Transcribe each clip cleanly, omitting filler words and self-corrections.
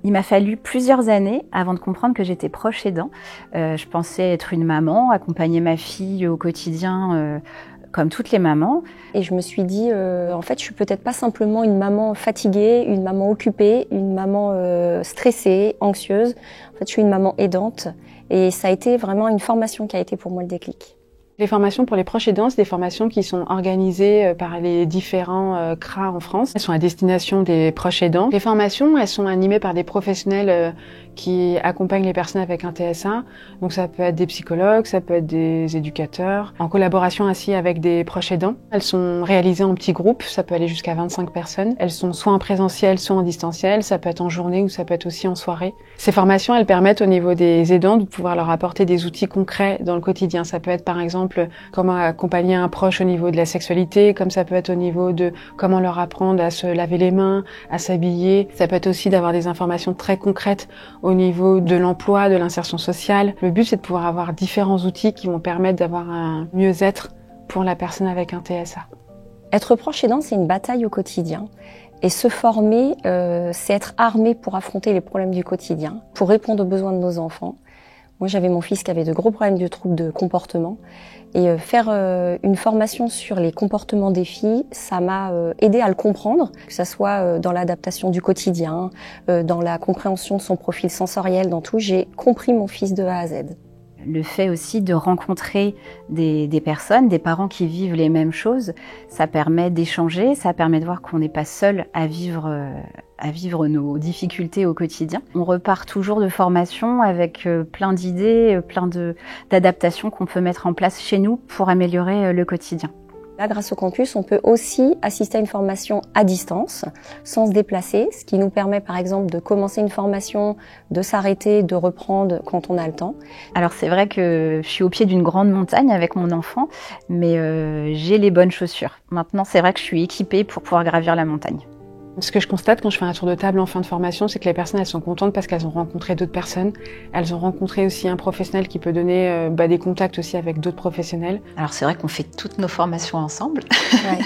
Il m'a fallu plusieurs années avant de comprendre que j'étais proche aidant. Je pensais être une maman, accompagner ma fille au quotidien comme toutes les mamans. Et je me suis dit, en fait, je suis peut-être pas simplement une maman fatiguée, une maman occupée, une maman stressée, anxieuse. En fait, je suis une maman aidante. Et ça a été vraiment une formation qui a été pour moi le déclic. Les formations pour les proches aidants, c'est des formations qui sont organisées par les différents CRA en France. Elles sont à destination des proches aidants. Les formations, elles sont animées par des professionnels qui accompagnent les personnes avec un TSA. Donc ça peut être des psychologues, ça peut être des éducateurs, en collaboration ainsi avec des proches aidants. Elles sont réalisées en petits groupes, ça peut aller jusqu'à 25 personnes. Elles sont soit en présentiel, soit en distanciel, ça peut être en journée ou ça peut être aussi en soirée. Ces formations, elles permettent au niveau des aidants de pouvoir leur apporter des outils concrets dans le quotidien. Ça peut être par exemple comment accompagner un proche au niveau de la sexualité, comme ça peut être au niveau de comment leur apprendre à se laver les mains, à s'habiller. Ça peut être aussi d'avoir des informations très concrètes au niveau de l'emploi, de l'insertion sociale. Le but, c'est de pouvoir avoir différents outils qui vont permettre d'avoir un mieux-être pour la personne avec un TSA. Être proche aidant, c'est une bataille au quotidien. Et se former, c'est être armé pour affronter les problèmes du quotidien, pour répondre aux besoins de nos enfants. Moi, j'avais mon fils qui avait de gros problèmes de troubles de comportement. Et faire une formation sur les comportements des filles, ça m'a aidé à le comprendre, que ça soit dans l'adaptation du quotidien, dans la compréhension de son profil sensoriel, dans tout. J'ai compris mon fils de A à Z. Le fait aussi de rencontrer des personnes, des parents qui vivent les mêmes choses, ça permet d'échanger, ça permet de voir qu'on n'est pas seul à vivre nos difficultés au quotidien. On repart toujours de formation avec plein d'idées, plein d'adaptations qu'on peut mettre en place chez nous pour améliorer le quotidien. Là, grâce au campus, on peut aussi assister à une formation à distance, sans se déplacer, ce qui nous permet par exemple de commencer une formation, de s'arrêter, de reprendre quand on a le temps. Alors c'est vrai que je suis au pied d'une grande montagne avec mon enfant, mais j'ai les bonnes chaussures. Maintenant, c'est vrai que je suis équipée pour pouvoir gravir la montagne. Ce que je constate quand je fais un tour de table en fin de formation, c'est que les personnes, elles sont contentes parce qu'elles ont rencontré d'autres personnes. Elles ont rencontré aussi un professionnel qui peut donner des contacts aussi avec d'autres professionnels. Alors c'est vrai qu'on fait toutes nos formations ensemble. Ouais.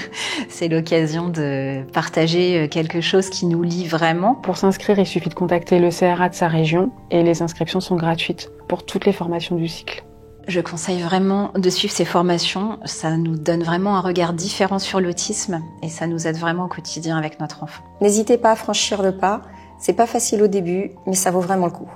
C'est l'occasion de partager quelque chose qui nous lie vraiment. Pour s'inscrire, il suffit de contacter le CRA de sa région et les inscriptions sont gratuites pour toutes les formations du cycle. Je conseille vraiment de suivre ces formations. Ça nous donne vraiment un regard différent sur l'autisme et ça nous aide vraiment au quotidien avec notre enfant. N'hésitez pas à franchir le pas. C'est pas facile au début, mais ça vaut vraiment le coup.